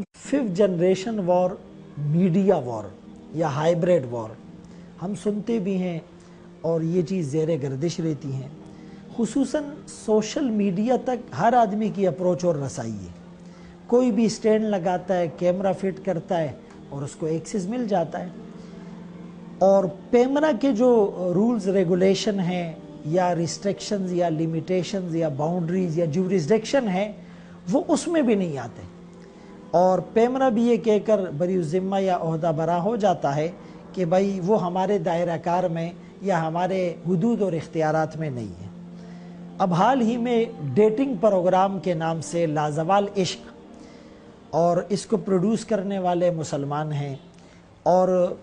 5th generation war, media war या hybrid war हम सुनते भी हैं और ये चीज़ ज़ेर गर्दिश रहती हैं। खुसूसन सोशल मीडिया तक हर आदमी की अप्रोच और रसाई है। कोई भी स्टैंड लगाता है, कैमरा फिट करता है और उसको एक्सेस मिल जाता है। और पेमरा के जो रूल्स रेगुलेशन हैं या रिस्ट्रिक्शंस या लिमिटेशंस या बाउंड्रीज या जुरिसडिक्शन है वो उसमें भी नहीं आते। और पेमरा भी ये कहकर बरीउज़्ज़िम्मा या ओहदा बरा हो जाता है कि भाई वो हमारे दायरा कार में या हमारे हुदूद और इख्तियारात में नहीं है। अब हाल ही में डेटिंग प्रोग्राम के नाम से लाजवाल इश्क, और इसको प्रोड्यूस करने वाले मुसलमान हैं और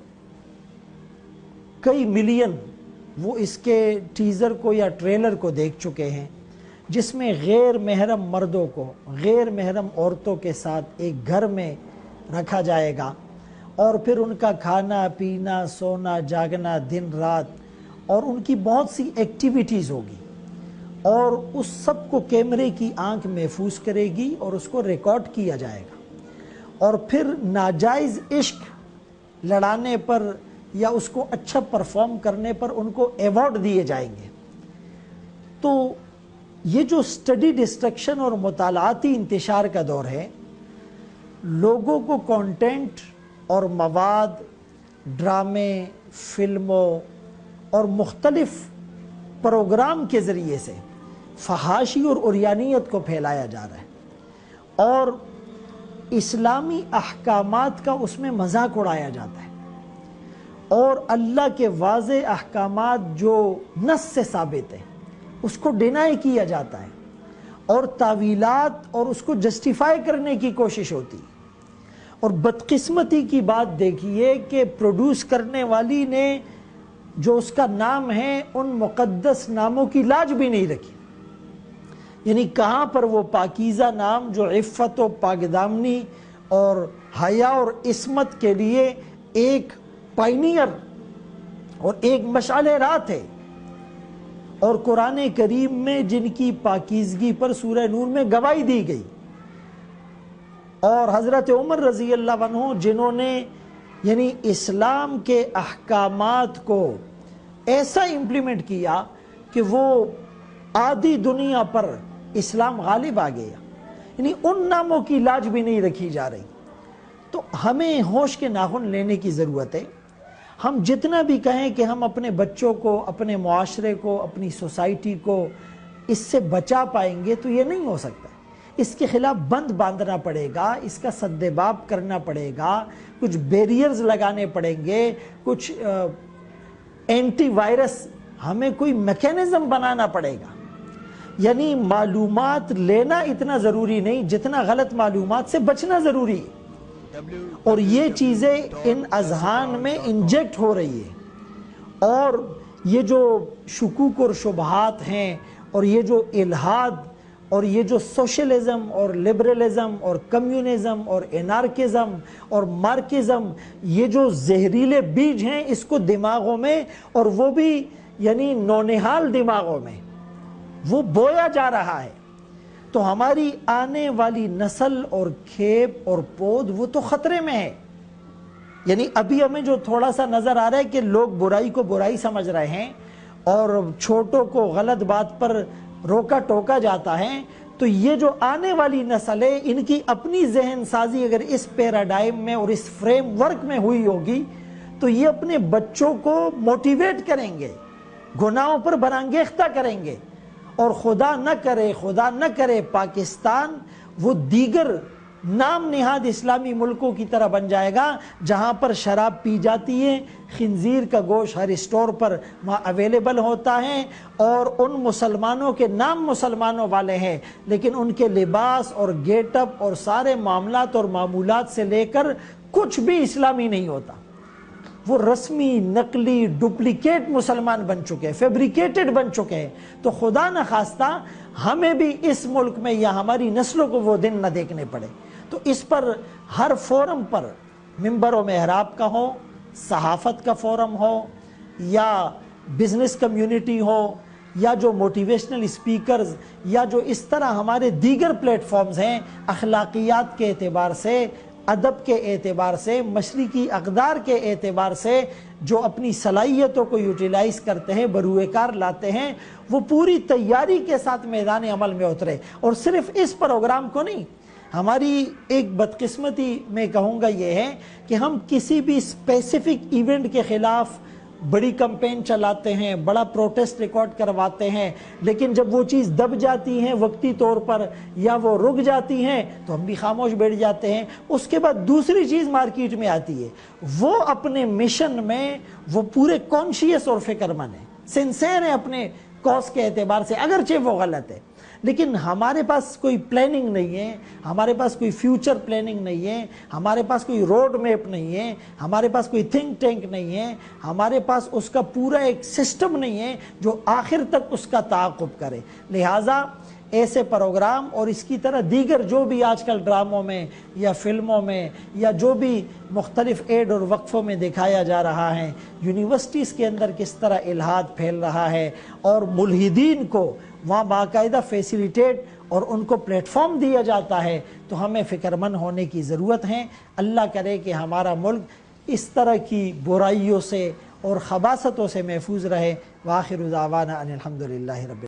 कई मिलियन वो इसके टीज़र को या ट्रेलर को देख चुके हैं, जिसमें गैर महरम मर्दों को गैर महरम औरतों के साथ एक घर में रखा जाएगा और फिर उनका खाना पीना सोना जागना दिन रात और उनकी बहुत सी एक्टिविटीज़ होगी और उस सब को कैमरे की आंख महफूज करेगी और उसको रिकॉर्ड किया जाएगा। और फिर नाजायज़ इश्क लड़ाने पर या उसको अच्छा परफॉर्म करने पर उनको अवार्ड दिए जाएंगे। तो ये जो स्टडी डिस्ट्रक्शन और मुतालाती इंतशार का दौर है, लोगों को कंटेंट और मवाद, ड्रामे, फिल्मों और मुख्तलिफ प्रोग्राम के ज़रिए से फहाशी और उरियानियत को फैलाया जा रहा है और इस्लामी अहकामात का उसमें मजाक उड़ाया जाता है और अल्लाह के वाज़े अहकामात जो नस से साबित है उसको डिनाई किया जाता है और तावीलात और उसको जस्टिफाई करने की कोशिश होती है। और बदकिस्मती की बात देखिए कि प्रोड्यूस करने वाली ने जो उसका नाम है उन मुक़द्दस नामों की लाज भी नहीं रखी। यानी कहाँ पर वो पाकीज़ा नाम जो इफ़्फ़त व पाकदामनी और हया और इस्मत के लिए एक पायनियर और एक मशाले रात है, और कुरान करीम में जिनकी पाकीज़गी पर सूरह नूर में गवाही दी गई, और हज़रत उमर रज़ी अल्लाह अन्हु जिन्होंने यानी इस्लाम के अहकामात को ऐसा इम्प्लीमेंट किया कि वो आधी दुनिया पर इस्लाम गालिब आ गया, यानी उन नामों की लाज भी नहीं रखी जा रही। तो हमें होश के नाखून लेने की ज़रूरत है। हम जितना भी कहें कि हम अपने बच्चों को, अपने मुआशरे को, अपनी सोसाइटी को इससे बचा पाएंगे, तो ये नहीं हो सकता। इसके खिलाफ बंद बांधना पड़ेगा, इसका सद्देबाब करना पड़ेगा, कुछ बैरियर्स लगाने पड़ेंगे, कुछ एंटी वायरस हमें कोई मैकेनिज्म बनाना पड़ेगा। यानी मालूमात लेना इतना ज़रूरी नहीं जितना गलत मालूमात से बचना ज़रूरी है। और ये चीज़ें इन अज़हान में इंजेक्ट हो रही है और ये जो शुकूक और शुबहात हैं और ये जो इल्हाद और ये जो सोशलिज्म और लिबरलिज्म और कम्युनिज्म और एनार्किज्म और मार्किज्म, ये जो जहरीले बीज हैं इसको दिमागों में, और वो भी यानी नौनिहाल दिमागों में वो बोया जा रहा है। तो हमारी आने वाली नस्ल और खेप और पौध वो तो खतरे में है। यानी अभी हमें जो थोड़ा सा नजर आ रहा है कि लोग बुराई को बुराई समझ रहे हैं और छोटों को गलत बात पर रोका टोका जाता है, तो ये जो आने वाली नस्ल है इनकी अपनी जहन साजी अगर इस पैराडाइम में और इस फ्रेमवर्क में हुई होगी तो ये अपने बच्चों को मोटिवेट करेंगे, गुनाहों पर बरंगेख्ता करेंगे। और खुदा न करे पाकिस्तान वो दीगर नाम निहाद इस्लामी मुल्कों की तरह बन जाएगा जहाँ पर शराब पी जाती है, खिंजीर का गोश्त हर स्टोर पर वहाँ अवेलेबल होता है और उन मुसलमानों के नाम मुसलमानों वाले हैं लेकिन उनके लिबास और गेटअप और सारे मामलात और मामूलात से लेकर कुछ भी इस्लामी नहीं होता। वो रस्मी, नकली, डुप्लीकेट मुसलमान बन चुके हैं, फैब्रिकेटेड बन चुके हैं। तो खुदा न खास्ता हमें भी इस मुल्क में या हमारी नस्लों को वो दिन न देखने पड़े। तो इस पर हर फोरम पर, मिंबर व मेहराब का हो, सहाफ़त का फोरम हो या बिजनेस कम्युनिटी हो یا جو موٹیویشنل اسپیکرز یا جو اس طرح ہمارے دیگر پلیٹ فارمز ہیں، اخلاقیات کے اعتبار سے، ادب کے اعتبار سے، مشرقی اقدار کے اعتبار سے جو اپنی صلاحیتوں کو یوٹیلائز کرتے ہیں، بروئے کار لاتے ہیں، وہ پوری تیاری کے ساتھ میدان عمل میں اترے۔ اور صرف اس پروگرام کو نہیں، ہماری ایک بدقسمتی میں کہوں گا یہ ہے کہ ہم کسی بھی اسپیسیفک ایونٹ کے خلاف بڑی کمپین چلاتے ہیں، بڑا پروٹیسٹ ریکارڈ کرواتے ہیں، لیکن جب وہ چیز دب جاتی ہیں وقتی طور پر یا وہ رک جاتی ہیں تو ہم بھی خاموش بیٹھ جاتے ہیں۔ اس کے بعد دوسری چیز مارکیٹ میں آتی ہے، وہ اپنے مشن میں وہ پورے کانشیس اور فکر مند ہیں، سنسیر ہیں اپنے کاز کے اعتبار سے، اگرچہ وہ غلط ہے، لیکن ہمارے پاس کوئی پلاننگ نہیں ہے، ہمارے پاس کوئی فیوچر پلاننگ نہیں ہے، ہمارے پاس کوئی روڈ میپ نہیں ہے، ہمارے پاس کوئی تھنک ٹینک نہیں ہے، ہمارے پاس اس کا پورا ایک سسٹم نہیں ہے جو آخر تک اس کا تعاقب کرے۔ لہٰذا ایسے پروگرام اور اس کی طرح دیگر جو بھی آج کل ڈراموں میں یا فلموں میں یا جو بھی مختلف ایڈ اور وقفوں میں دکھایا جا رہا ہے، یونیورسٹیز کے اندر کس طرح الحاد پھیل رہا ہے اور ملحدین کو وہاں باقاعدہ فیسیلیٹیٹ اور ان کو پلیٹ فارم دیا جاتا ہے، تو ہمیں فکر مند ہونے کی ضرورت ہے۔ اللہ کرے کہ ہمارا ملک اس طرح کی برائیوں سے اور خباثتوں سے محفوظ رہے۔ وآخر دعوانا ان الحمدللہ رب